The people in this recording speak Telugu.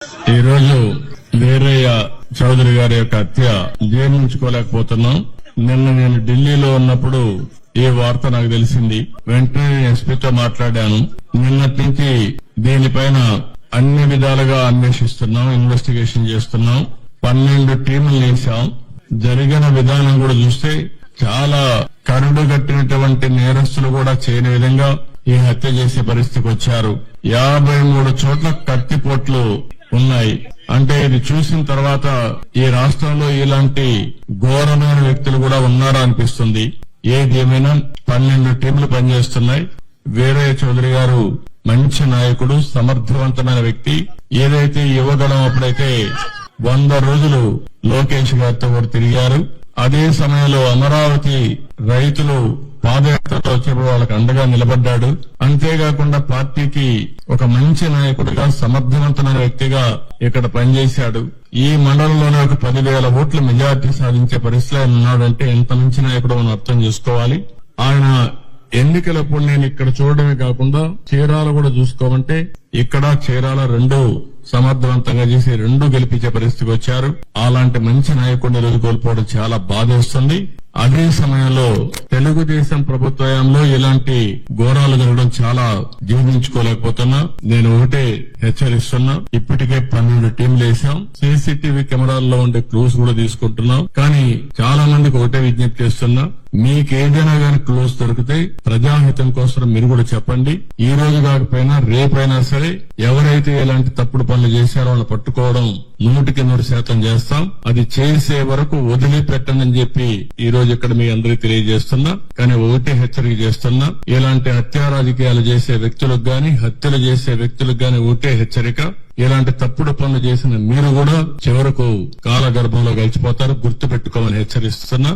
ఈ రోజు వీరయ్య చౌదరి గారి యొక్క హత్య జీర్ణించుకోలేకపోతున్నాం. నిన్న నేను ఢిల్లీలో ఉన్నప్పుడు ఈ వార్త నాకు తెలిసింది. వెంటనే ఎస్పీతో మాట్లాడాను. నిన్నటి నుంచి దీనిపైన అన్ని విధాలుగా అన్వేషిస్తున్నాం, ఇన్వెస్టిగేషన్ చేస్తున్నాం. 12 టీములు వేశాం. జరిగిన విధానం కూడా చూస్తే చాలా కరుడు కట్టినటువంటి నేరస్తులు కూడా చేయని విధంగా ఈ హత్య చేసే పరిస్థితికి వచ్చారు. 53 చోట్ల కత్తిపోట్లు ఉన్నాయి. అంటే ఇది చూసిన తర్వాత ఈ రాష్ట్రంలో ఇలాంటి ఘోరమైన వ్యక్తులు కూడా ఉన్నారా అనిపిస్తుంది. ఏది ఏమైనా 12 టీంలు పనిచేస్తున్నాయి. వీరయ్య చౌదరి గారు మంచి నాయకుడు, సమర్థవంతమైన వ్యక్తి. ఏదైతే యువగళం అప్పుడైతే 100 రోజులు లోకేష్ గారితో కూడా తిరిగారు. అదే సమయంలో అమరావతి రైతులు పాదయాత్రలో వచ్చేప్పుడు వాళ్ళకి అండగా నిలబడ్డాడు. అంతేకాకుండా పార్టీకి ఒక మంచి నాయకుడిగా, సమర్థవంతమైన వ్యక్తిగా ఇక్కడ పనిచేశాడు. ఈ మండలంలోనే ఒక 10,000 ఓట్ల మెజార్టీ సాధించే పరిస్థితిలో ఉన్నాడంటే ఎంత మంచి నాయకుడు మనం అర్థం చేసుకోవాలి. ఆయన ఎన్నికలప్పుడు నేను ఇక్కడ చూడడమే కాకుండా చీరాల కూడా చూసుకోమంటే ఇక్కడ చీరాల 2 సమర్థవంతంగా చేసి 2 గెలిపించే పరిస్థితికి వచ్చారు. అలాంటి మంచి నాయకుడిని రోజు కోల్పోవడం చాలా బాధేస్తుంది. అదే సమయంలో తెలుగుదేశం ప్రభుత్వంలో ఇలాంటి ఘోరాలు జరగడం చాలా జీర్ణించుకోలేకపోతున్నా. నేను ఒకటే హెచ్చరిస్తున్నా. ఇప్పటికే 12 టీంలు వేశాం. సీసీటీవీ కెమెరాల్లో ఉండే క్లూస్ కూడా తీసుకుంటున్నాం. కానీ చాలా మందికి ఒకటే విజ్ఞప్తి చేస్తున్నా, మీకేదైనా గానీ క్లూస్ దొరికితే ప్రజాహితం కోసం మీరు కూడా చెప్పండి. ఈ రోజు కాకపోయినా రేపైనా సరే ఎవరైతే ఇలాంటి తప్పుడు పనులు చేశారో వాళ్ళని పట్టుకోవడం 100% చేస్తాం. అది చేసే వరకు వదిలిపెట్టండి అని చెప్పి ఈ రోజు ఇక్కడ మీ అందరికీ తెలియజేస్తున్నా. కానీ ఒకటే హెచ్చరిక చేస్తున్నా, ఇలాంటి హత్యా రాజకీయాలు చేసే వ్యక్తులకు గాని, హత్యలు చేసే వ్యక్తులకు గాని ఒకటే హెచ్చరిక, ఇలాంటి తప్పుడు పనులు చేసిన మీరు కూడా చివరకు కాలగర్భంలో గడిచిపోతారు. గుర్తు పెట్టుకోమని హెచ్చరిస్తున్నా.